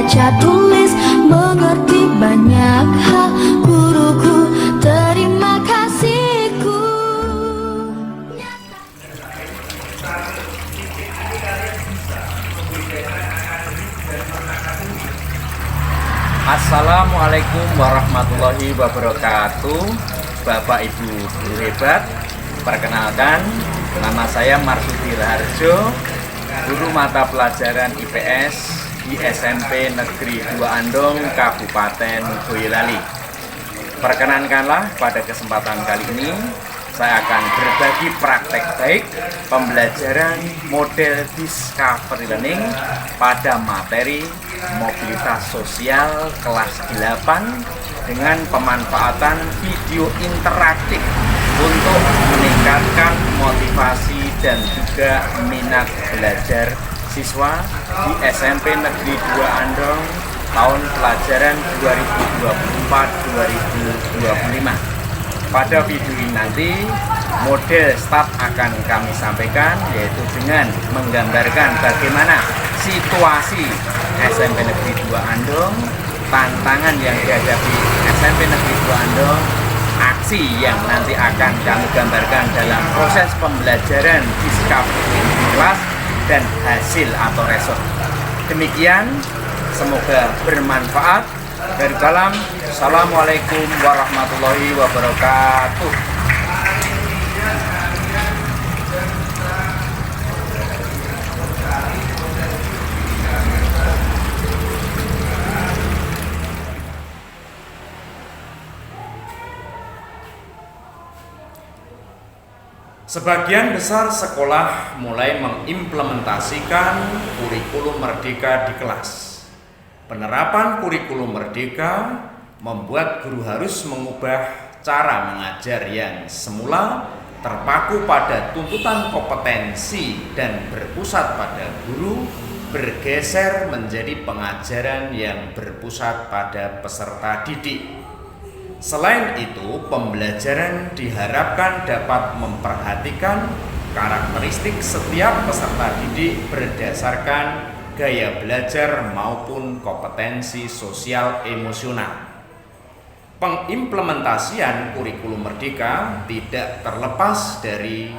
baca tulis, mengerti banyak hal. Guruku, terima kasihku. Assalamualaikum warahmatullahi wabarakatuh. Bapak Ibu guru hebat, perkenalkan, nama saya Marsudi Raharjo, guru mata pelajaran IPS di SMP Negeri 2 Andong, Kabupaten Boyolali. Perkenankanlah pada kesempatan kali ini saya akan berbagi praktek baik pembelajaran model Discovery Learning pada materi mobilitas sosial kelas 8 dengan pemanfaatan video interaktif untuk meningkatkan motivasi dan juga minat belajar siswa di SMP Negeri 2 Andong tahun pelajaran 2024-2025. Pada video ini nanti model start akan kami sampaikan, yaitu dengan menggambarkan bagaimana situasi SMP Negeri 2 Andong, tantangan yang dihadapi SMP Negeri 2 Andong, aksi yang nanti akan kami gambarkan dalam proses pembelajaran Discovery kelas, dan hasil atau result. Demikian, semoga bermanfaat. Dari dalam, Assalamualaikum warahmatullahi wabarakatuh. Sebagian besar sekolah mulai mengimplementasikan kurikulum merdeka di kelas. Penerapan kurikulum merdeka membuat guru harus mengubah cara mengajar yang semula terpaku pada tuntutan kompetensi dan berpusat pada guru, bergeser menjadi pengajaran yang berpusat pada peserta didik. Selain itu, pembelajaran diharapkan dapat memperhatikan karakteristik setiap peserta didik berdasarkan gaya belajar maupun kompetensi sosial emosional. Pengimplementasian kurikulum merdeka tidak terlepas dari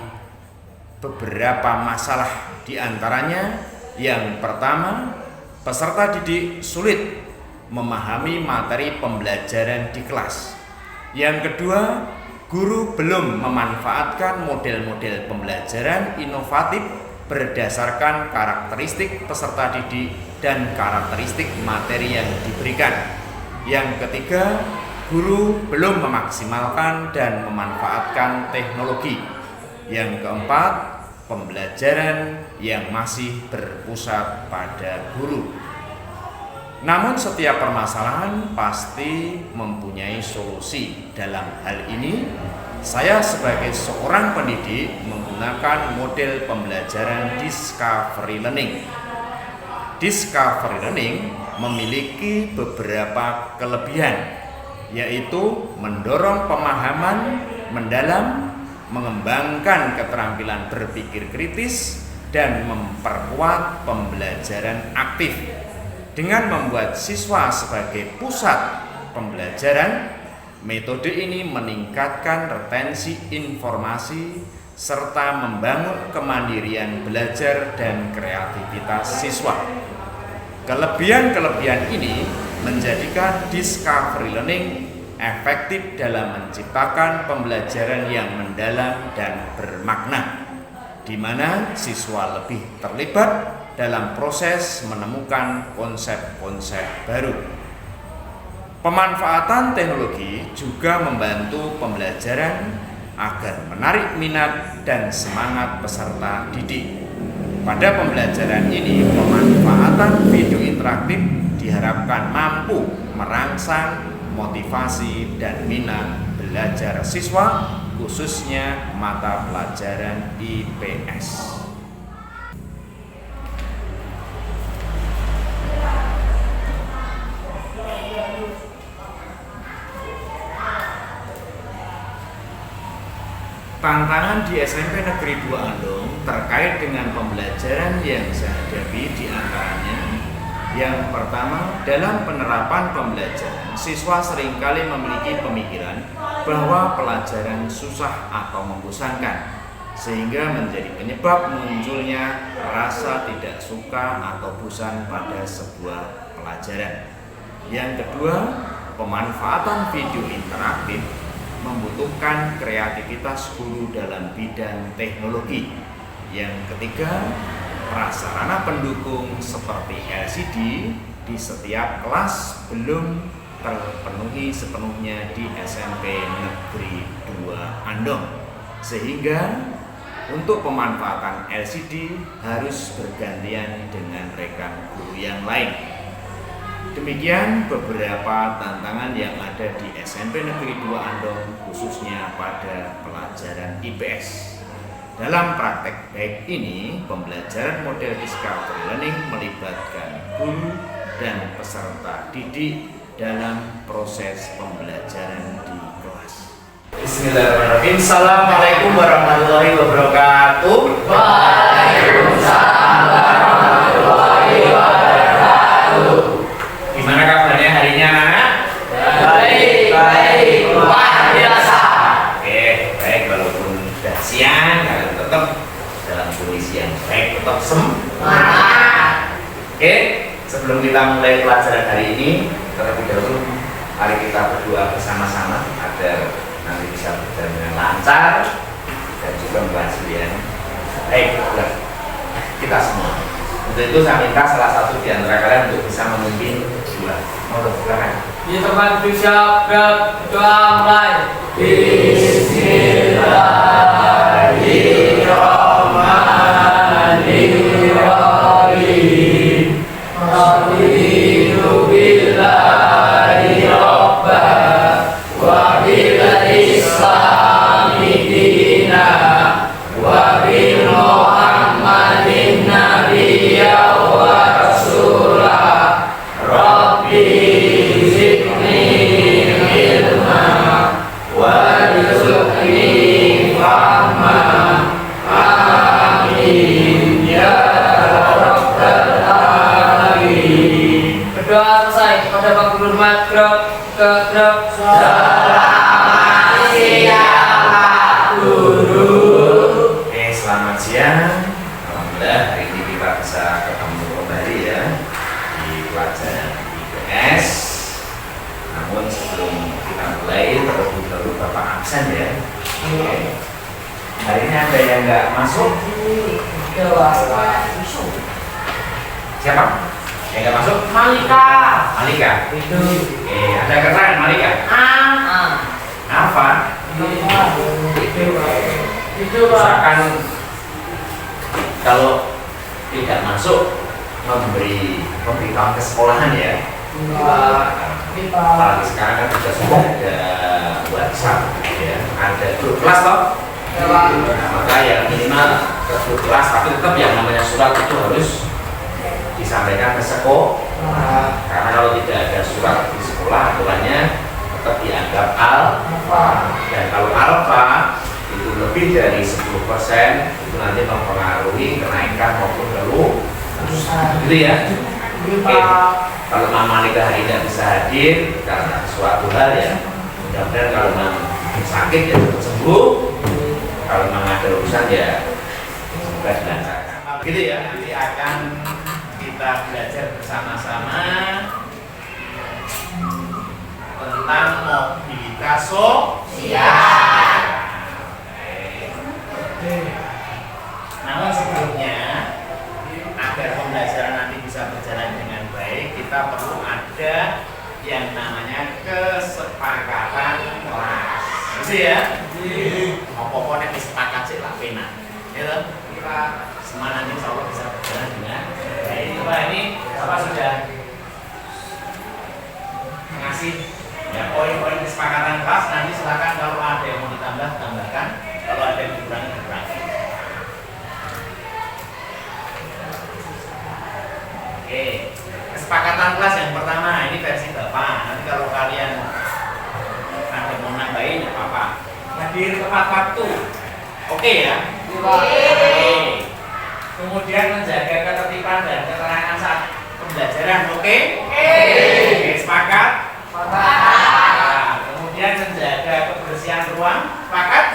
beberapa masalah, di antaranya yang pertama, peserta didik sulit memahami materi pembelajaran di kelas. Yang kedua, guru belum memanfaatkan model-model pembelajaran inovatif berdasarkan karakteristik peserta didik dan karakteristik materi yang diberikan. Yang ketiga, guru belum memaksimalkan dan memanfaatkan teknologi. Yang keempat, pembelajaran yang masih berpusat pada guru. Namun setiap permasalahan pasti mempunyai solusi. Dalam hal ini, saya sebagai seorang pendidik menggunakan model pembelajaran Discovery Learning. Discovery Learning memiliki beberapa kelebihan, yaitu mendorong pemahaman mendalam, mengembangkan keterampilan berpikir kritis, dan memperkuat pembelajaran aktif. Dengan membuat siswa sebagai pusat pembelajaran, metode ini meningkatkan retensi informasi serta membangun kemandirian belajar dan kreativitas siswa. Kelebihan-kelebihan ini menjadikan Discovery Learning efektif dalam menciptakan pembelajaran yang mendalam dan bermakna, di mana siswa lebih terlibat dalam proses menemukan konsep-konsep baru. Pemanfaatan teknologi juga membantu pembelajaran agar menarik minat dan semangat peserta didik. Pada pembelajaran ini, pemanfaatan video interaktif diharapkan mampu merangsang motivasi dan minat belajar siswa, khususnya mata pelajaran IPS. Tantangan di SMP Negeri 2 Andong terkait dengan pembelajaran yang saya hadapi di antaranya Yang pertama, dalam penerapan pembelajaran, siswa seringkali memiliki pemikiran bahwa pelajaran susah atau membosankan, sehingga menjadi penyebab munculnya rasa tidak suka atau bosan pada sebuah pelajaran. Yang kedua, pemanfaatan video interaktif membutuhkan kreativitas guru dalam bidang teknologi. Yang ketiga, prasarana pendukung seperti LCD di setiap kelas belum terpenuhi sepenuhnya di SMP Negeri 2 Andong, sehingga untuk pemanfaatan LCD harus bergantian dengan rekan guru yang lain. Demikian beberapa tantangan yang ada di SMP Negeri 2 Andong, khususnya pada pelajaran IPS. Dalam praktek baik ini, pembelajaran model discovery learning melibatkan guru dan peserta didik dalam proses pembelajaran di kelas. Bismillahirrahmanirrahim. Assalamualaikum warahmatullahi wabarakatuh. Waalaikumsalam warahmatullahi wabarakatuh. Gimana kabarnya hari ini anak-anak? Baik, luar biasa. Oke, baik, walaupun sudah siang, kalian tetap dalam kondisi yang baik, tetap semangat. Oke, sebelum kita mulai pelajaran hari ini, terlebih dahulu mari kita berdoa bersama-sama agar nanti bisa berjalan dengan lancar dan juga berhasil. Baik, kita semua. Untuk itu saya minta salah satu di antara kalian untuk bisa memimpin dua. Mau silakan. Ya teman bisa berdoa mulai. Bismillahirrahmanirrahim. Raditu billahi robba wa bil islami dina wa bi Muhammadin nabiyya wa rasulah. Rabbi zidni ilma warzuqni fahma. Amin ya rabbal alamin. Berdoa selesai. Pada Pak Guru Hormat Grok. Selamat siang Pak Guru. Oke, selamat siang. Alhamdulillah hari ini kita bisa ketemu kembali ya di pelajaran IPS. Namun sebelum kita mulai, terlebih dahulu Bapak absen ya. Oke. Hari ini ada yang nggak masuk? Siapa? Yang nggak masuk? Malika. Malika. Itu. Oke, ada keterangan Malika. Apa? Itu Misalkan kalau tidak masuk memberi pemberitahuan ke sekolahan ya. Apalagi sekarang kan sudah ada WhatsApp ya, ada grup kelas toh. Nah, maka yang minimal ke grup kelas, tapi tetap yang namanya surat itu harus disampaikan ke sekolah. Karena kalau tidak ada surat di sekolah, aturannya tetap dianggap alfa. Dan kalau alfa itu lebih dari 10% itu nanti mempengaruhi kenaikan maupun kelulusan. Gitu ya. Oke. Kalau Mama Malika hari ini tidak bisa hadir karena suatu hal ya, mudah-mudahan kalau memang sakit ya cepat sembuh. Kalau memang ada urusan ya semoga dilancarkan. Gitu ya. Nanti akan kita belajar bersama-sama tentang mobilitas sosial. Namun sebelumnya, agar pembelajaran nanti bisa berjalan dengan baik, kita perlu ada yang namanya kesepakatan kelas. Gitu ya? Mau pokoknya disepakat sih lah pena. Ya, kita semua nanti insya Allah bisa berjalan dengan baik. Coba ini Bapak sudah ngasih ya poin-poin kesepakatan kelas. Nanti silakan kalau ada yang mau ditambah tambahkan, kalau ada yang dikurangi dikurangi. Oke, kesepakatan kelas yang pertama ini versi Bapak. Nanti kalau kalian ada mau nambahin ya apa-apa. Hadir tepat waktu. Oke ya? Oke. Kemudian menjaga ketertiban dan ketenangan saat pembelajaran. Oke? Oke, sepakat? Nah, kemudian menjaga kebersihan ruang. Sepakat?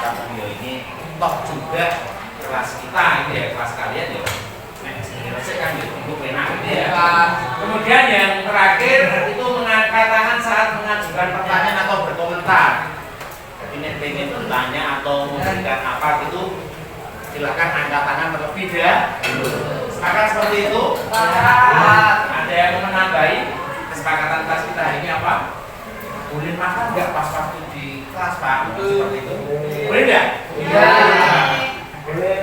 Karena ini toh juga kelas kita ini ya, kelas kalian ya. Nah, sini kan ibu enak gitu ya. Kemudian yang terakhir itu mengangkat tangan saat mengajukan pertanyaan atau berkomentar. Jadi nek pengen bertanya atau memberikan apa gitu, silakan angkat tangan terlebih dahulu. Sepakat seperti itu? Ada yang mau menambahi kesepakatan kelas kita hari ini apa? Boleh makan nggak pas waktu di kelas Pak? Seperti itu. Boleh nggak? Iya. Boleh.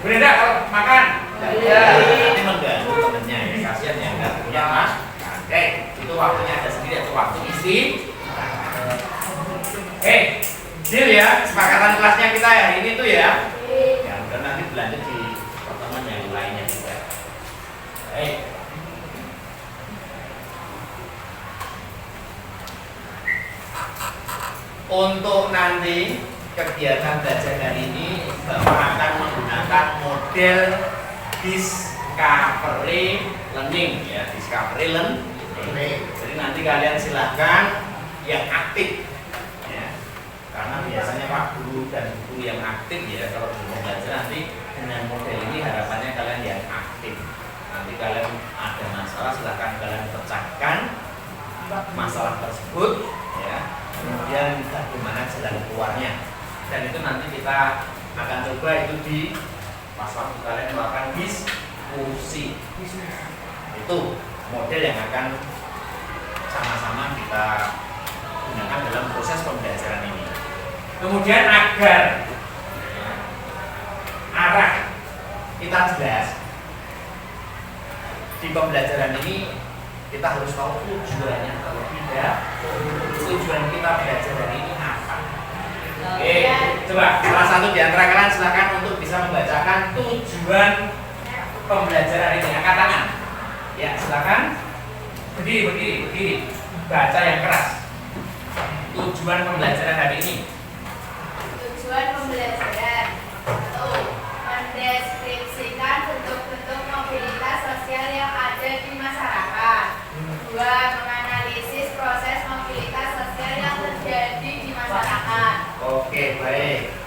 Boleh nggak kalau makan? Iya. Nanti mengganggu temennya ya, kasihan ya nggak punya Mas. Oke, itu waktunya ada sendiri atau waktu isi. Deal ya, kesepakatan kelasnya kita hari ini tuh ya. Ya, udah nanti berlanjut di pertemuan yang lainnya juga. Untuk nanti kegiatan belajar hari ini Bapak akan menggunakan model discovery learning ya, discovery learning. Jadi nanti kalian silahkan yang aktif ya. Karena biasanya Pak Guru dan guru yang aktif ya, kalau belum belajar nanti dengan model ini harapannya kalian yang aktif. Nanti kalian ada masalah silahkan kalian pecahkan masalah tersebut ya. Kemudian bagaimana jalan keluarnya, dan itu nanti kita akan coba itu di pas waktu kalian melakukan diskusi. Itu model yang akan sama-sama kita gunakan dalam proses pembelajaran ini. Kemudian agar arah kita jelas di pembelajaran ini, kita harus tahu tujuannya terlebih dahulu. Tujuan kita belajar hari ini apa? Oke, coba salah satu di antara kalian silakan untuk bisa membacakan tujuan pembelajaran ini. Angkat tangan. Ya, silakan. Berdiri. Baca yang keras. Tujuan pembelajaran hari ini. Tujuan pembelajaran satu, mendeskripsikan bentuk-bentuk mobilitas sosial yang ada di masyarakat. Dua, menganalisis proses mobilitas sosial yang terjadi di masyarakat. Oke, baik.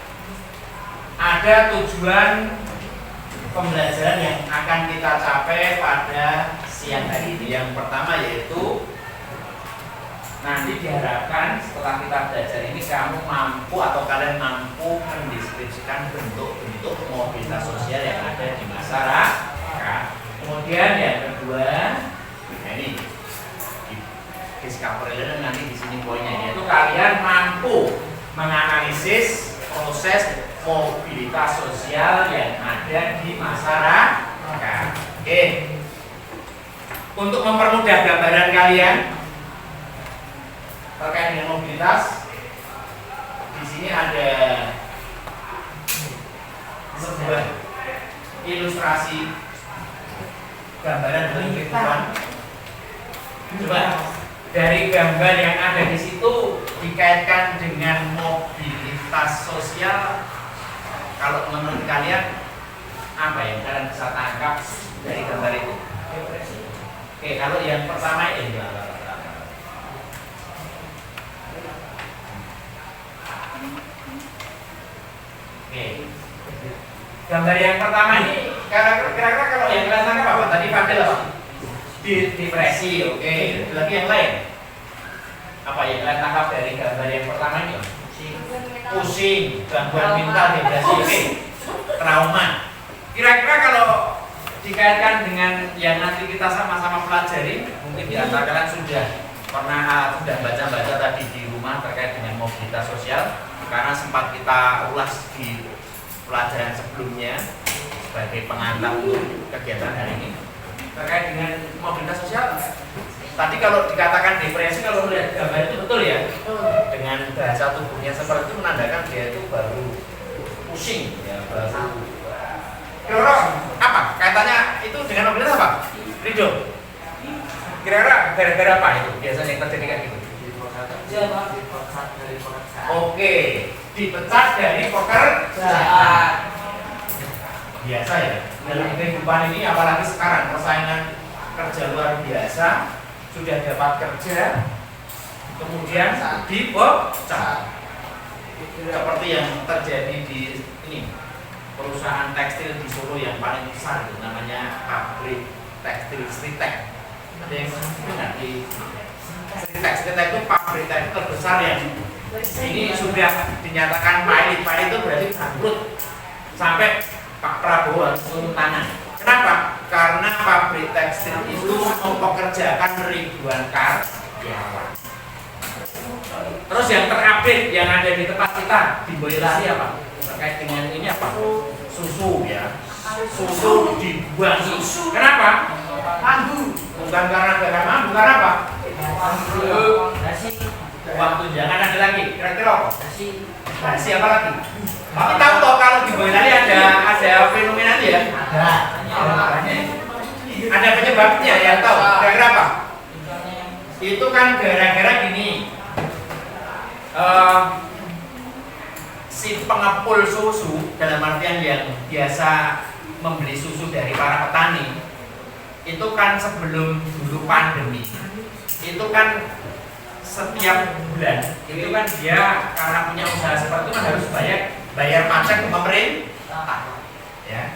Ada tujuan pembelajaran yang akan kita capai pada siang hari ini. Yang pertama yaitu nanti diharapkan setelah kita belajar ini kamu mampu atau kalian mampu mendeskripsikan bentuk-bentuk mobilitas sosial yang ada di masyarakat. Kemudian yang kedua, nah ini discovery learning nanti di sini poinnya yaitu kalian mampu menganalisis proses mobilitas sosial yang ada di masyarakat. Oke. Untuk mempermudah gambaran kalian terkait dengan mobilitas, di sini ada sebuah ilustrasi gambaran dari kehidupan. Coba dari gambar yang ada di situ dikaitkan dengan mobilitas sosial. Kalau menurut kalian apa yang kalian bisa tangkap dari gambar itu? Oke, kalau yang pertama ini oke. Gambar yang pertama ini kira-kira kalau yang kalian tangkap apa? Tadi Fadil apa? Depresi, oke. Lagi yang lain? Apa yang kalian tangkap dari gambar yang pertama ini? Pusing, gangguan mental, depresi, oke. Trauma. Kira-kira kalau dikaitkan dengan yang nanti kita sama-sama pelajari, mungkin di antara kalian sudah baca-baca tadi di rumah terkait dengan mobilitas sosial, karena sempat kita ulas di pelajaran sebelumnya sebagai pengantar untuk kegiatan hari ini terkait dengan mobilitas sosial. Tadi kalau dikatakan depresi, kalau melihat gambar itu betul ya, dengan bahasa tubuhnya seperti itu menandakan dia itu baru pusing ya, baru kira-kira apa kaitannya itu dengan mobilitas apa? Ridho, kira-kira gara-gara apa itu biasanya yang terjadi kayak gitu? Oke, dipecat dari pekerjaan. Biasa ya. dalam kehidupan ini, apalagi sekarang persaingan kerja luar biasa, sudah dapat kerja, kemudian dipecat. Seperti yang terjadi di ini perusahaan tekstil di Solo yang paling besar itu namanya pabrik tekstil Sritek. Ada yang dengar di Sritek itu pabrik tekstil terbesar yang ini sudah dinyatakan pilot itu berarti bangkrut sampai Pak Prabowo harus turun tangan. Kenapa? Karena pabrik tekstil itu mempekerjakan ribuan karyawan. Terus yang terupdate yang ada di tempat kita di Boyolali apa? Terkait dengan ini apa? Susu ya. Susu dibuang. Kenapa? Mambu. Bukan karena gagal mambu, karena apa? Nasi. Uang tunjangan ada lagi. Kira-kira apa? Nasi apa lagi? Tapi tahu toh kalau di Boyolali ada fenomena itu ya? Ada penyebabnya yang tahu. Kira-kira apa? Itu kan gara-gara gini. Si pengepul susu dalam artian yang biasa membeli susu dari para petani itu kan sebelum dulu pandemi itu kan setiap bulan itu kan dia karena punya usaha seperti itu kan harus bayar pajak ke pemerintah ya.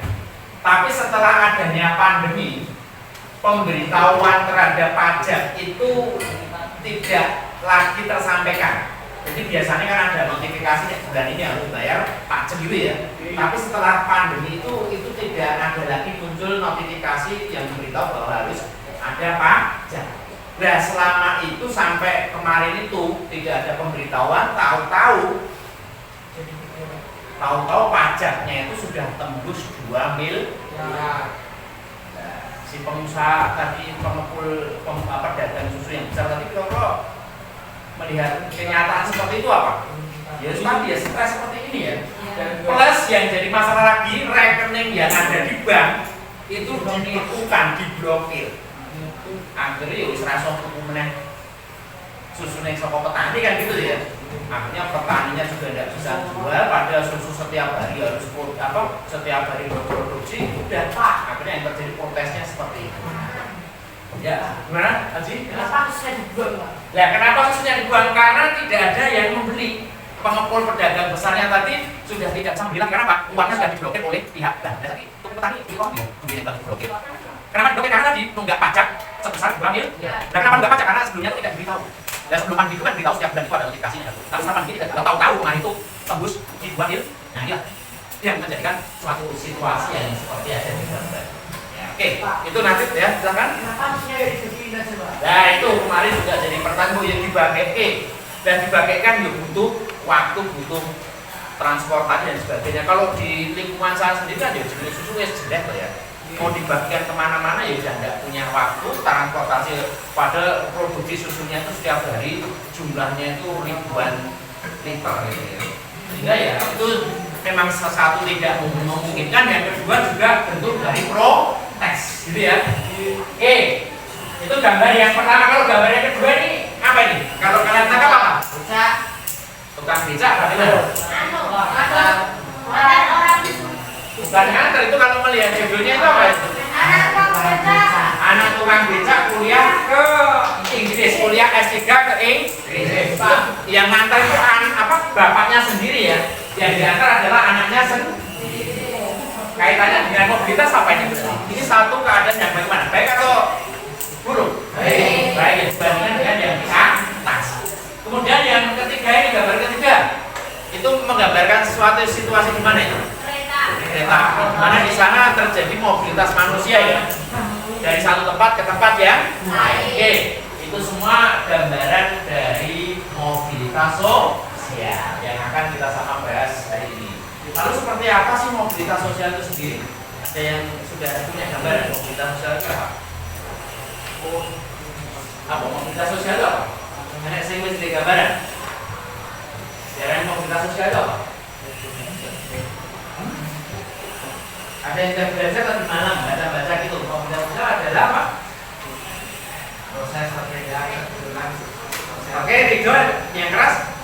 Tapi setelah adanya pandemi pemberitahuan terhadap pajak itu tidak lagi tersampaikan. Jadi biasanya kan ada notifikasi bulan ini harus bayar pajak gitu ya. Tapi setelah pandemi itu tidak ada lagi muncul notifikasi yang memberitahu bahwa harus ada pajak. Nah selama itu sampai kemarin itu tidak ada pemberitahuan, tahu-tahu pajaknya itu sudah tembus 2 miliar. Nah, si pengusaha tadi pengepul pedagang susu yang besar tadi kira-kira melihat kenyataan seperti itu apa? Ya tadi ya stres seperti ini ya. Plus yang jadi masalah lagi rekening yang ada di bank itu dibekukan, diblokir. Akhirnya ya wis rasa tuku meneh susu ning saka petani kan gitu ya. Akhirnya petaninya juga tidak bisa jual pada susu setiap hari harus setiap hari berproduksi udah pak. Akhirnya yang terjadi protesnya seperti itu. Ya, gimana Haji? Kenapa sudah dibuang, Pak? Nah, kenapa susunya dibuang? Karena tidak ada yang membeli. Pengepul pedagang besarnya tadi sudah tidak bisa bilang kenapa? Uangnya sudah diblokir oleh pihak bank. Dan tadi untuk petani di uang diblokir. Kenapa diblokir? Karena tadi nunggak pajak sebesar 2 miliar. Dan kenapa nunggak pajak? Karena sebelumnya tidak diberitahu. Dan sebelum pandemi itu kan diberitahu setiap bulan itu ada notifikasinya. Tapi setelah pandemi tidak tahu kemarin itu tembus di 2 miliar. Nah, inilah yang menjadikan suatu situasi yang seperti ada di gambar. Oke, itu nanti ya, silakan. Nah itu kemarin juga jadi pertanyaan yang dibagikan dan dibagikan ya butuh waktu, butuh transportasi dan sebagainya. Kalau di lingkungan saya sendiri kan ya jenis susu ya jelek loh ya. Mau dibagikan kemana-mana ya udah nggak punya waktu transportasi. Pada produksi susunya itu setiap hari jumlahnya itu ribuan liter. Sehingga ya itu memang satu tidak memungkinkan. Yang kedua juga bentuk dari protes gitu ya. Oke, itu gambar yang pertama. Kalau gambar yang kedua ini apa ini? Kalau kalian tangkap apa? Becak. Tukang becak bagaimana? Orang Bukan nganter, itu kalau melihat judulnya itu apa itu? Anak tukang becak kuliah ke Inggris, kuliah S3 ke Inggris. Yang nganter itu bapaknya sendiri ya. Yang diantar adalah anaknya sendiri. Kaitannya dengan mobilitas apa ini? Ini satu keadaan yang bagaimana? Baik atau buruk? Baik ya, dibandingkan dengan yang di atas. Kemudian yang ketiga ini, gambar ketiga itu menggambarkan suatu situasi di mana itu? Kereta. Mana di sana terjadi mobilitas manusia ya, dari satu tempat ke tempat yang lain. Oke, itu semua gambaran dari mobilitas sosial yang akan kita sama bahas hari ini. Lalu seperti apa sih mobilitas sosial itu sendiri? Ada yang sudah punya gambaran mobilitas sosial itu apa? Apa mobilitas sosial itu apa? Ada yang punya gambaran? Gambaran mobilitas sosial itu apa? Ada yang sudah belajar tadi malam baca-baca gitu. Mobilitas sosial adalah apa? Proses perbedaan kebetulan. Oke, Rido yang keras.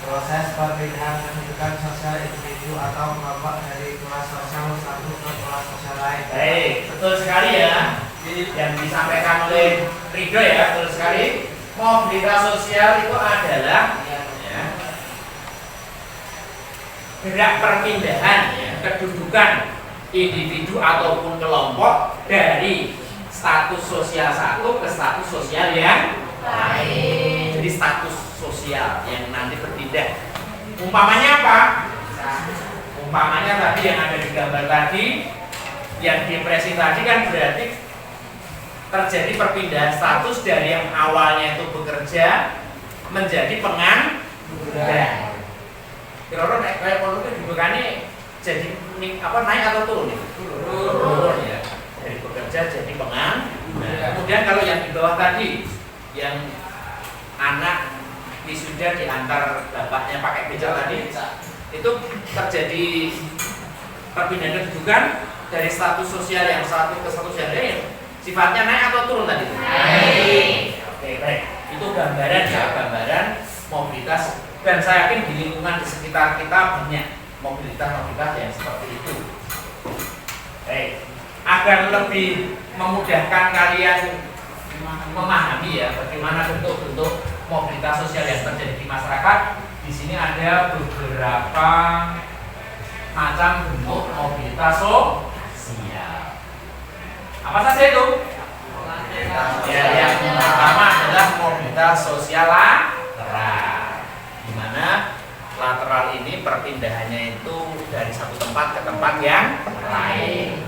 Proses perbedaan kehidupan sosial individu atau kelompok dari kelas sosial satu yang disampaikan oleh Rido ya, betul sekali. Mobilitas sosial itu adalah ya, gerak perpindahan ya, kedudukan individu ataupun kelompok dari status sosial satu ke status sosial yang lain. Jadi status sosial yang nanti berpindah. Umpamanya apa? Umpamanya tadi yang ada di gambar tadi, yang depresi tadi kan berarti terjadi perpindahan status dari yang awalnya itu bekerja menjadi pengangguran. Kira-kira kayak kalau itu hubungannya jadi naik atau turun nih? Turun ya. Dari bekerja jadi pengangguran. Kemudian kalau yang di bawah tadi, yang anak wisuda diantar bapaknya pakai beca tadi, itu terjadi perpindahan kedudukan dari status sosial yang satu ke status yang lain. Sifatnya naik atau turun tadi? Naik. Oke, baik. Itu gambaran ya, gambaran mobilitas. Dan saya yakin di lingkungan di sekitar kita banyak mobilitas yang seperti itu. Baik. Agar lebih memudahkan kalian memahami ya bagaimana bentuk-bentuk mobilitas sosial yang terjadi di masyarakat. Di sini ada beberapa macam bentuk mobilitas sosial. Apa saja itu? Ya, yang pertama adalah mobilitas sosial lateral, di mana lateral ini perpindahannya itu dari satu tempat ke tempat yang lain.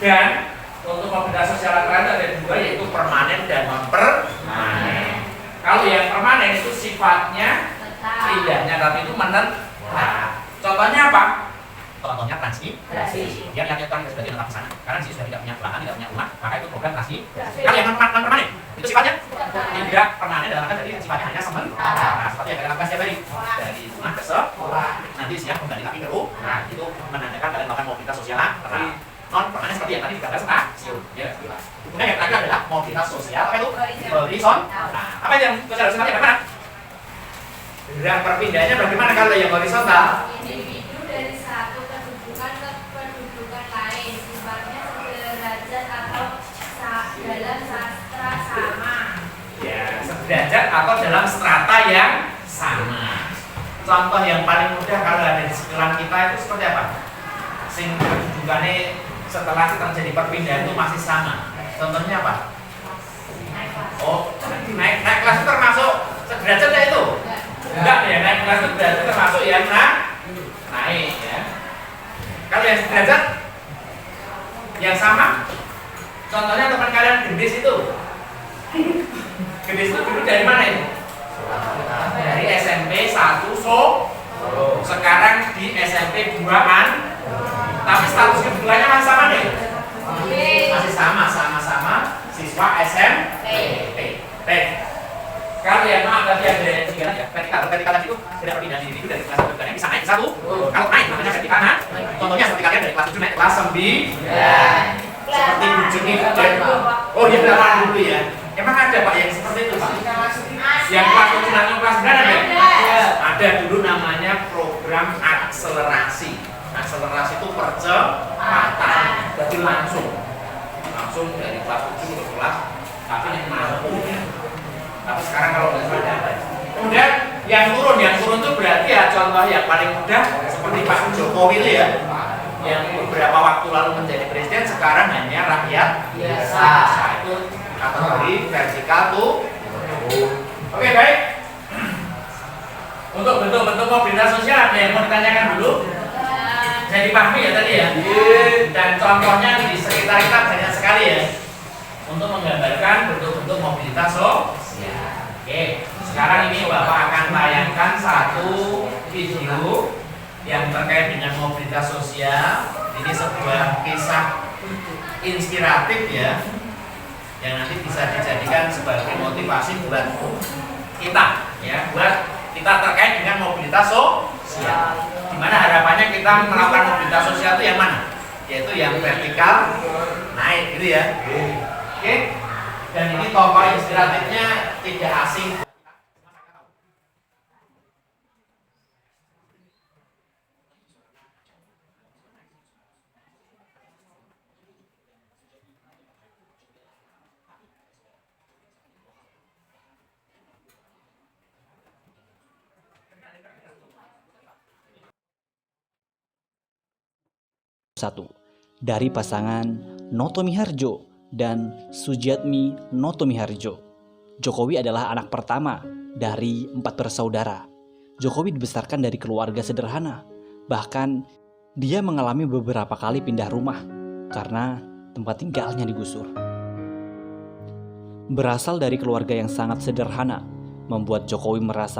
Dan untuk mobilitas sosial lateral itu ada dua, yaitu permanen dan non permanen. Kalau yang permanen itu sifatnya pindahnya tapi itu menetap. Contohnya apa? Contohnya transmigrasi. Dia melanjutkan ke sebagian tempat sana. Karena dia sudah tidak punya lahan, tidak punya rumah, maka itu program transmigrasi. Kalau yang non permanen itu sifatnya tidak permanen, dalam arti jadi sifatnya hanya sementara. Nah, seperti yang kalian lakukan setiap hari dari rumah ke sekolah, nanti siang kembali lagi ke rumah. Nah, itu menandakan kalian melakukan mobilitas sosial lateral. Non permanen seperti yang tadi digambar stasiun. Ya, kemudian yang terakhir adalah mobilitas sosial apa itu? Horizontal. Nah, apa yang sosial horizontal bagaimana? Gerak perpindahannya bagaimana kalau yang horizontal? Individu dari satu kedudukan ke kedudukan lain, sifatnya sederajat atau dalam sastra sama. Ya, sederajat atau dalam strata yang sama. Contoh yang paling mudah kalau ada di sekeliling kita itu seperti apa? Sing kedudukannya setelah terjadi perpindahan itu masih sama. Contohnya apa? Oh, naik kelas itu termasuk sederajat ya itu? Enggak ya, naik kelas itu berarti termasuk yang naik ya. Kalau yang sederajat yang sama, contohnya teman kalian gendis itu. Gendis itu dulu dari mana itu? Dari SMP 1 sekarang di SMP 2-an. Tapi status kedudukannya masih sama nih. Masih sama siswa SMP. Baik. Kalau yang tadi ada tiga ya, vertikal tadi itu tidak perpindahan individu dari kelas kedudukannya bisa naik ke satu. Kalau naik namanya vertikal. Contohnya seperti kalian dari kelas 7 naik ke kelas 9. Seperti bujung itu. Oh iya, berapa dulu ya? Emang ada Pak yang seperti itu Pak? Yang kelas 7 naik ke kelas 9 ada? Ada dulu namanya program akselerasi. Akselerasi itu percepatan, berarti langsung dari kelas 7 ke kelas tapi yang mampu ya. Tapi sekarang kalau nggak ada. Kemudian yang turun itu berarti ya contoh yang paling mudah seperti Pak Jokowi itu ya, yang beberapa waktu lalu menjadi presiden, sekarang hanya rakyat biasa. Nah, itu kategori vertikal tuh. Oke, baik. Untuk bentuk-bentuk mobilitas sosial ada yang mau ditanyakan dulu? Saya dipahami ya tadi ya. Dan contohnya di sekitar kita banyak sekali ya untuk menggambarkan bentuk-bentuk mobilitas sosial. Oke, sekarang ini Bapak akan tayangkan satu video yang terkait dengan mobilitas sosial. Ini sebuah kisah inspiratif ya, yang nanti bisa dijadikan sebagai motivasi buat kita ya, buat kita terkait dengan mobilitas sosial. Dimana harapannya kita melakukan mobilitas sosial itu yang mana? Yaitu yang vertikal naik gitu ya. Oke. Dan ini tokoh inspiratifnya tidak asing. satu dari pasangan Noto Miharjo dan Sujiatmi Noto Miharjo. Jokowi adalah anak pertama dari 4 bersaudara. Jokowi dibesarkan dari keluarga sederhana. Bahkan dia mengalami beberapa kali pindah rumah karena tempat tinggalnya digusur. Berasal dari keluarga yang sangat sederhana, membuat Jokowi merasa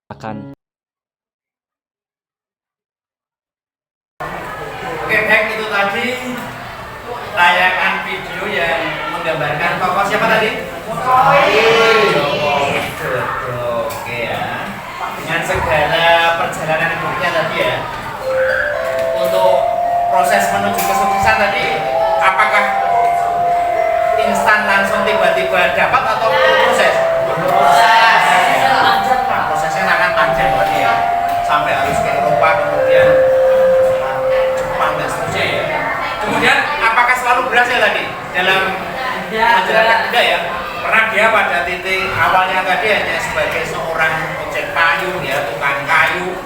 akan Oke, baik, itu tadi tayangan video yang menggambarkan tokoh siapa tadi? Jokowi Dodo. Oke ya. Dengan segala perjalanan hidupnya tadi ya. Untuk proses menuju kesuksesan tadi, apakah instan langsung tiba-tiba dapat atau perlu proses? Nah, prosesnya sangat panjang berarti ya. Sampai harus ke Eropa, kemudian Jepang dan seterusnya ya. Kemudian apakah selalu berhasil tadi dalam menjalankan tidak ya? Karena dia pada titik awalnya tadi hanya sebagai seorang ojek kayu ya, tukang kayu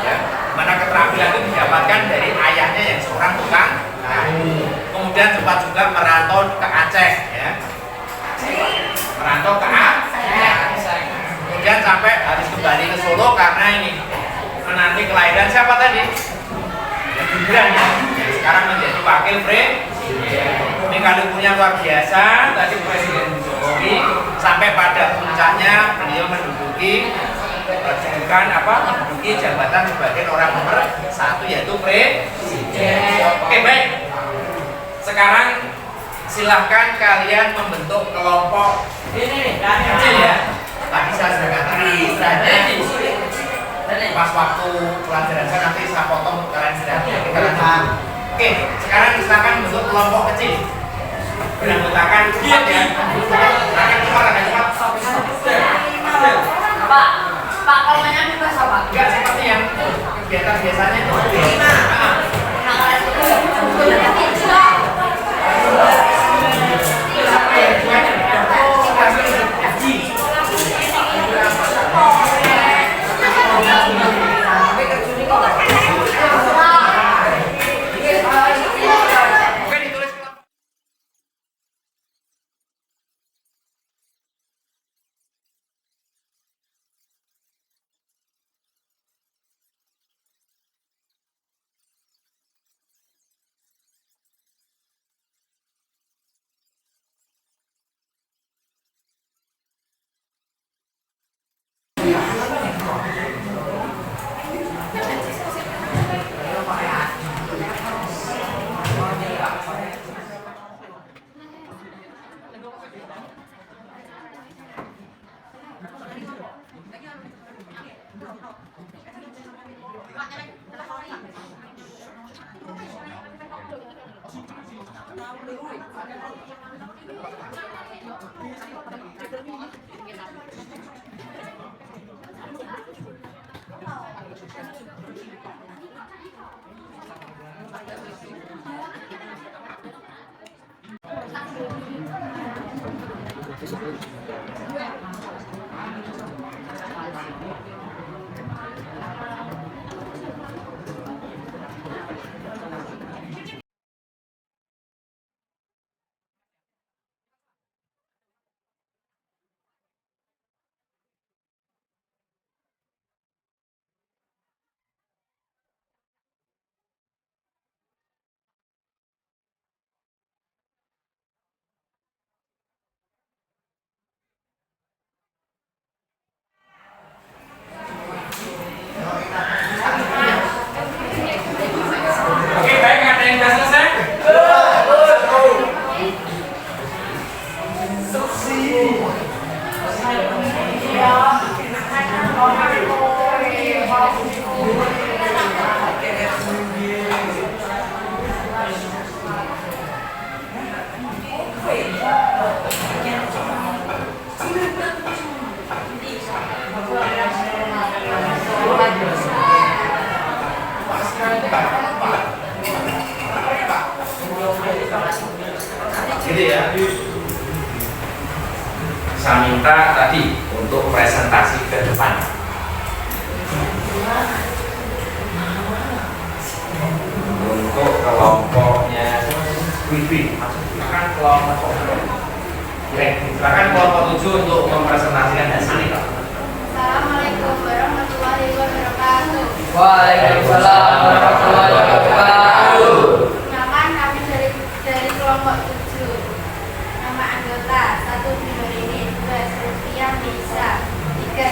ya. Mana keterampilan itu didapatkan dari ayahnya yang seorang tukang kayu. Kemudian sempat juga merantau ke Aceh ya. Merantau ke Aceh. Kemudian sampai harus kembali ke Solo karena ini menanti kelahiran siapa tadi? Ya, Gibran ya. Yang sekarang menjadi wakil presiden. Ini kalibernya luar biasa. Tadi Presiden Jokowi sampai pada puncaknya beliau menduduki jabatan sebagai orang nomor 1 yaitu presiden. Oke, baik. Sekarang silahkan kalian membentuk kelompok kecil ya. Tadi saya sudah katakan pas waktu pelajaran saya nanti saya potong kalian istirahat. Oke, sekarang silakan bentuk kelompok kecil. Beranggotakan 4 ya. Akan cepat. Pak, kalau nanya bebas apa? Enggak seperti yang kegiatan biasanya itu. Oke, ditulis kelompok. bisa minta tadi untuk presentasi ke depan. Untuk kelompoknya Wifi, silakan kelompok silakan kelompok 7 untuk mempresentasikan hasil ini. Assalamualaikum warahmatullahi wabarakatuh. Waalaikumsalam warahmatullahi wabarakatuh. Kenalkan kami dari kelompok 7. Nama anggota 1 Nurini, 2 Sylvia Nisa, 3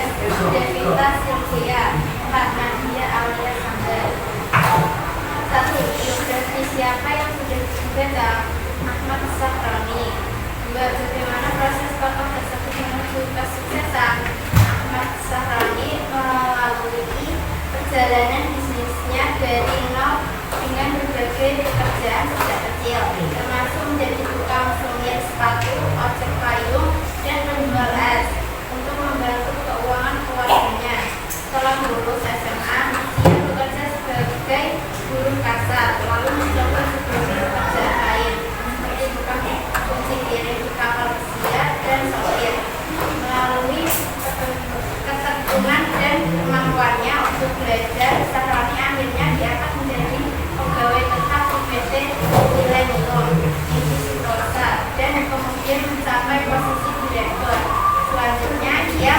Devita Sylvia, 4 Nadia Aulia Sandar. 1. Biografi siapa yang sudah disebut dalam Ahmad Sahroni. 2. Bagaimana proses tokoh tersebut menuju kesuksesan. Ahmad Sahroni melalui perjalanan bisnisnya dari nol dengan berbagai pekerjaan sejak kecil, termasuk menjadi tukang sumir sepatu, ojek payung, dan menjual es untuk membantu keuangan keluarganya. Setelah lulus SMA, dia bekerja sebagai buruh kasar, lalu mencoba sejumlah pekerjaan lain seperti tukang kunci piring di kapal pesiar dan sopir. Melalui ketekun dan kemampuannya untuk belajar, Sahroni akhirnya diangkat menjadi pegawai tetap di PT Millennium Divisi Rosa dan kemudian mencapai posisi direktur. Selanjutnya dia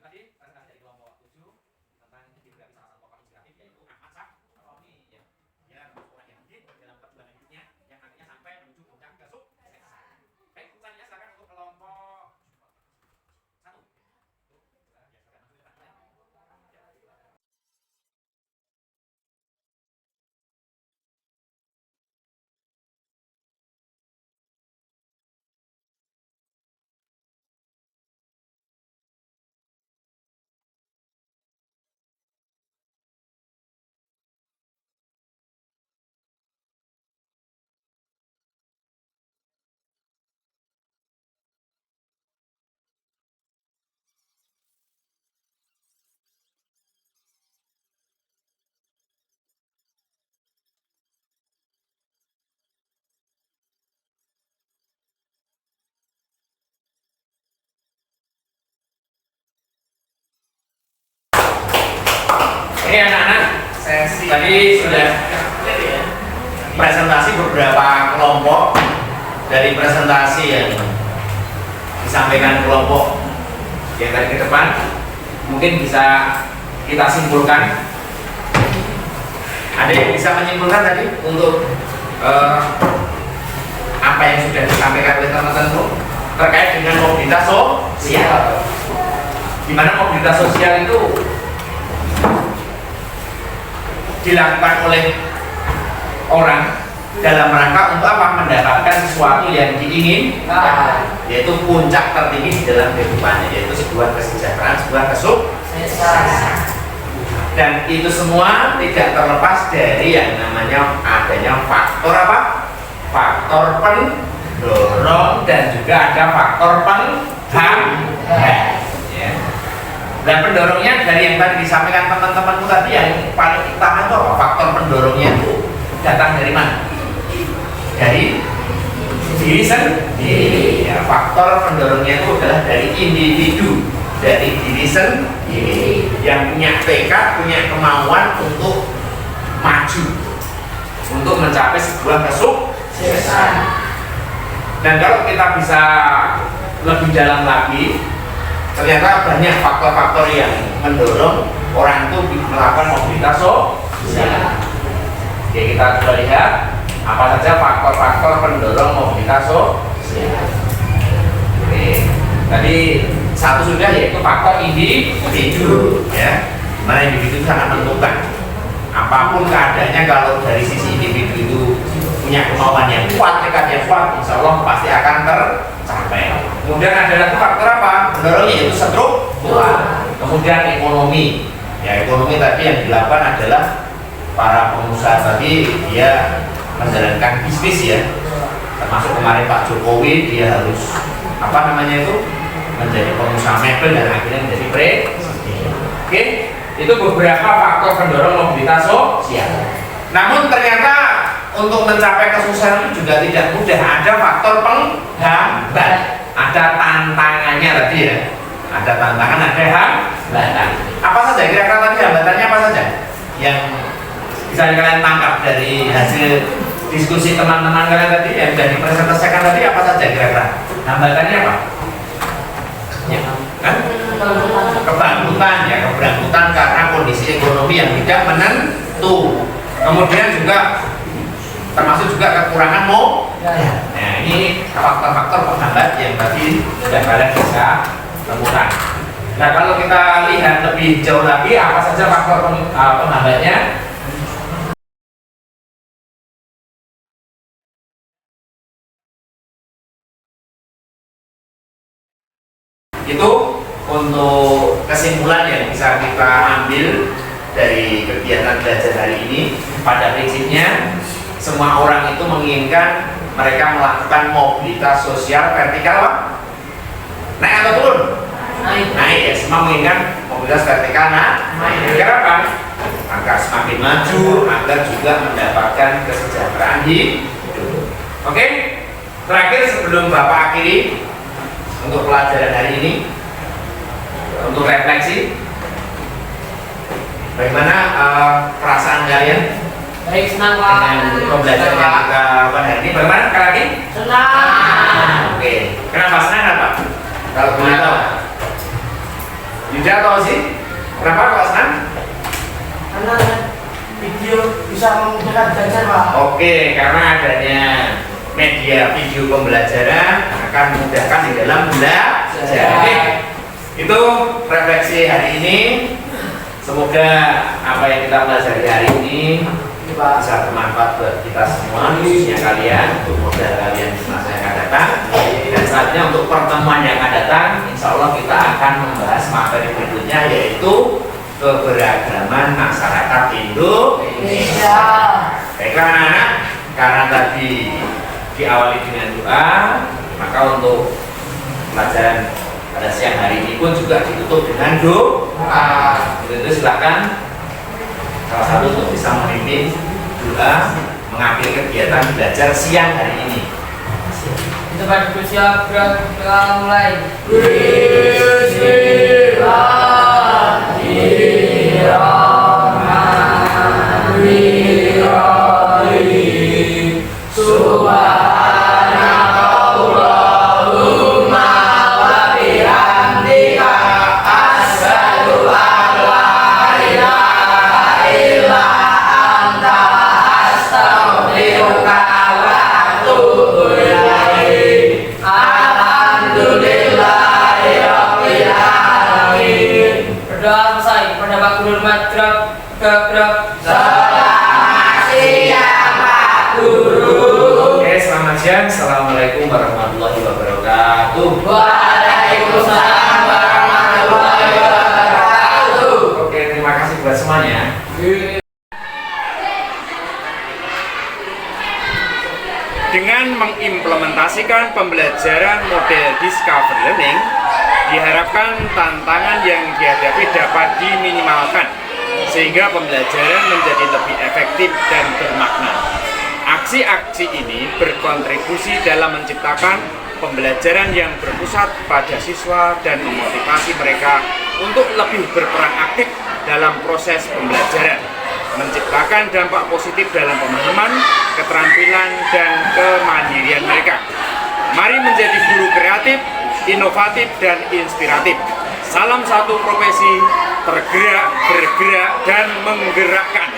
tadi presentasi dari kelompok 7 tentang biografi salah satu tokoh inspiratif yaitu Ahmad Sahroni. Dia seorang yang hidup dalam perjuangan hidupnya yang akhirnya sampai menuju puncak kesuksesan. Baik, pertanyaannya silakan untuk kelompok 1. Ini anak-anak, tadi sudah presentasi beberapa kelompok dari presentasi yang disampaikan kelompok yang tadi ke depan. Mungkin bisa kita simpulkan. Ada yang bisa menyimpulkan tadi untuk apa yang sudah disampaikan oleh teman-teman terkait dengan mobilitas sosial. Di mana mobilitas sosial itu dilakukan oleh orang dalam rangka untuk apa? Mendapatkan sesuatu yang diinginkan, yaitu puncak tertinggi di dalam kehidupannya, yaitu sebuah kesejahteraan, sebuah kesuksesan. Dan itu semua tidak terlepas dari yang namanya adanya faktor apa? Faktor pendorong dan juga ada faktor penghambat. Dan pendorongnya dari yang tadi disampaikan teman-temanmu tadi, yang paling utama itu apa? Faktor pendorongnya itu datang dari mana? Dari diri sendiri. Ya, faktor pendorongnya itu adalah dari individu, dari diri sendiri yang punya tekad, punya kemauan untuk maju, untuk mencapai sebuah kesuksesan. Dan kalau kita bisa lebih dalam lagi, ternyata banyak faktor-faktor yang mendorong orang itu melakukan mobilitas sosial. Oke, kita coba lihat apa saja faktor-faktor pendorong mobilitas mobilitas sosial. Oke, tadi satu sudah, yaitu faktor individu, ya, mana individu sangat menentukan. Apapun keadaannya, kalau dari sisi individu itu punya kemauan yang kuat, tekad yang kuat, insya Allah pasti akan tercapai. Kemudian ada lagi faktor apa? Mendorongnya, yaitu struktural. Kemudian ekonomi. Ya, ekonomi tadi yang dilakukan adalah para pengusaha tadi, dia menjalankan bisnis, ya. Termasuk kemarin Pak Jokowi, dia harus menjadi pengusaha mebel dan akhirnya menjadi presiden. Oke, itu beberapa faktor pendorong mobilitas sosial. Namun ternyata untuk mencapai kesuksesan itu juga tidak mudah. Ada faktor penghambat, ada tantangannya tadi, ya. Ada tantangan, ada hambatan. Apa saja kira-kira tadi hambatannya apa saja yang bisa kalian tangkap dari hasil diskusi teman-teman kalian tadi yang sudah dipresentasikan tadi? Apa saja kira-kira hambatannya apa? Kebangkrutan, ya, keberangkutan karena kondisi ekonomi yang tidak menentu. Kemudian juga termasuk juga kekurangan Nah, ini faktor-faktor penghambat yang tadi sudah kalian bisa temukan. Nah, kalau kita lihat lebih jauh lagi, apa saja faktor penghambatnya? Itu untuk kesimpulan yang bisa kita ambil dari kegiatan belajar hari ini. Pada prinsipnya semua orang itu menginginkan mereka melakukan mobilitas sosial vertikal, Pak. Naik atau turun? Naik, ya. Semua menginginkan mobilitas vertikal naik. Agar apa? Agar semakin maju, agar juga mendapatkan kesejahteraan hidup. Oke, terakhir sebelum Bapak akhiri untuk pelajaran hari ini, untuk refleksi, bagaimana perasaan kalian Baik, senang dengan pembelajaran yang kita lakukan hari ini? Bagaimana sekali lagi? Senang. Oke, kenapa senang apa? Kalau boleh tahu, Yuda atau sih? Kenapa kok senang? Karena video bisa memudahkan belajar, Pak. Oke, karena adanya media video pembelajaran akan memudahkan di dalam belajar. Oke, itu refleksi hari ini. Semoga apa yang kita pelajari hari ini bisa bermanfaat buat kita semua, khususnya kalian, untuk modal kalian di masa yang akan datang. Dan selanjutnya untuk pertemuan yang akan datang, insya Allah kita akan membahas materi berikutnya, yaitu keberagaman masyarakat Indonesia. Baiklah anak-anak, karena tadi diawali dengan doa, maka untuk pelajaran pada siang hari ini pun juga ditutup dengan doa. Itu silakan salah satu untuk bisa memimpin doa mengambil kegiatan belajar siang hari ini. Kita berdiskusi mulai. Berdoa selesai. Pada Pak Guru hormat gerak. Oke, selamat siang. Assalamualaikum warahmatullahi wabarakatuh. Waalaikumsalam warahmatullahi wabarakatuh. Oke, terima kasih buat semuanya. Dengan mengimplementasikan pembelajaran model Discover Learning, diharapkan tantangan yang dihadapi dapat diminimalkan, sehingga pembelajaran menjadi lebih efektif dan bermakna. Aksi-aksi ini berkontribusi dalam menciptakan pembelajaran yang berpusat pada siswa dan memotivasi mereka untuk lebih berperan aktif dalam proses pembelajaran, menciptakan dampak positif dalam pemahaman, keterampilan, dan kemandirian mereka. Mari menjadi guru kreatif, inovatif, dan inspiratif. Salam satu profesi, tergerak, bergerak, dan menggerakkan.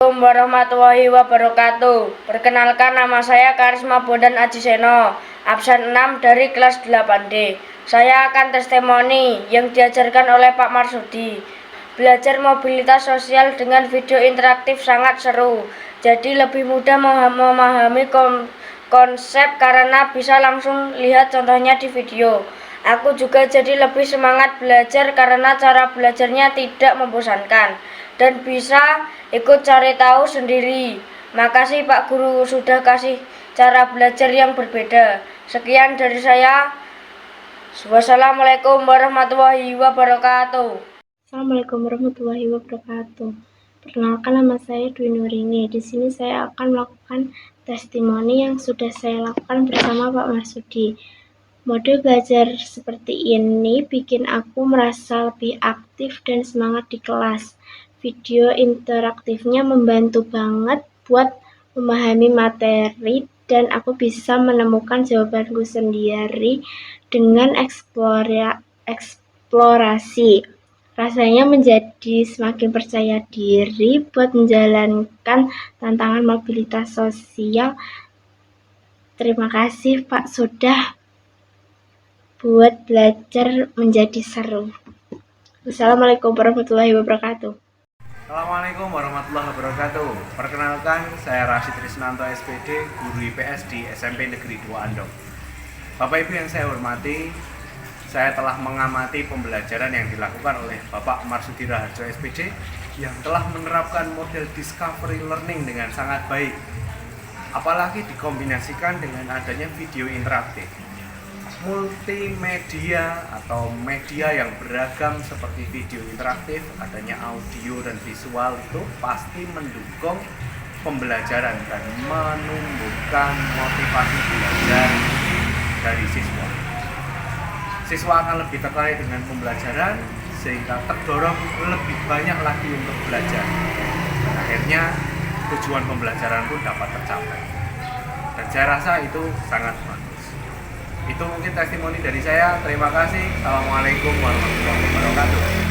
Assalamualaikum warahmatullahi wabarakatuh. Perkenalkan, nama saya Karisma Bondan Ajiseno, absen 6 dari kelas 8D. Saya akan testimoni yang diajarkan oleh Pak Marsudi. Belajar mobilitas sosial dengan video interaktif sangat seru. Jadi lebih mudah memahami konsep karena bisa langsung lihat contohnya di video. Aku juga jadi lebih semangat belajar karena cara belajarnya tidak membosankan dan bisa ikut cari tahu sendiri. Makasih Pak Guru sudah kasih cara belajar yang berbeda. Sekian dari saya. Wassalamualaikum warahmatullahi wabarakatuh. Assalamualaikum warahmatullahi wabarakatuh. Perkenalkan, nama saya Dwi Nurini. Di sini saya akan melakukan testimoni yang sudah saya lakukan bersama Pak Marsudi. Mode belajar seperti ini bikin aku merasa lebih aktif dan semangat di kelas. Video interaktifnya membantu banget buat memahami materi dan aku bisa menemukan jawabanku sendiri dengan eksplorasi. Rasanya menjadi semakin percaya diri buat menjalankan tantangan mobilitas sosial. Terima kasih Pak sudah buat belajar menjadi seru. Wassalamualaikum warahmatullahi wabarakatuh. Assalamualaikum warahmatullahi wabarakatuh. Perkenalkan, saya Rashid Trisnanto SPD, guru IPS di SMP Negeri 2 Andong. Bapak Ibu yang saya hormati, saya telah mengamati pembelajaran yang dilakukan oleh Bapak Marsudi Raharjo SPD yang telah menerapkan model discovery learning dengan sangat baik. Apalagi dikombinasikan dengan adanya video interaktif. Multimedia atau media yang beragam seperti video interaktif, adanya audio dan visual itu pasti mendukung pembelajaran dan menumbuhkan motivasi belajar dari siswa. Siswa akan lebih tertarik dengan pembelajaran sehingga terdorong lebih banyak lagi untuk belajar. Dan akhirnya tujuan pembelajaran pun dapat tercapai. Dan saya rasa itu sangat bagus. Itu mungkin testimoni dari saya. Terima kasih. Assalamualaikum warahmatullahi wabarakatuh.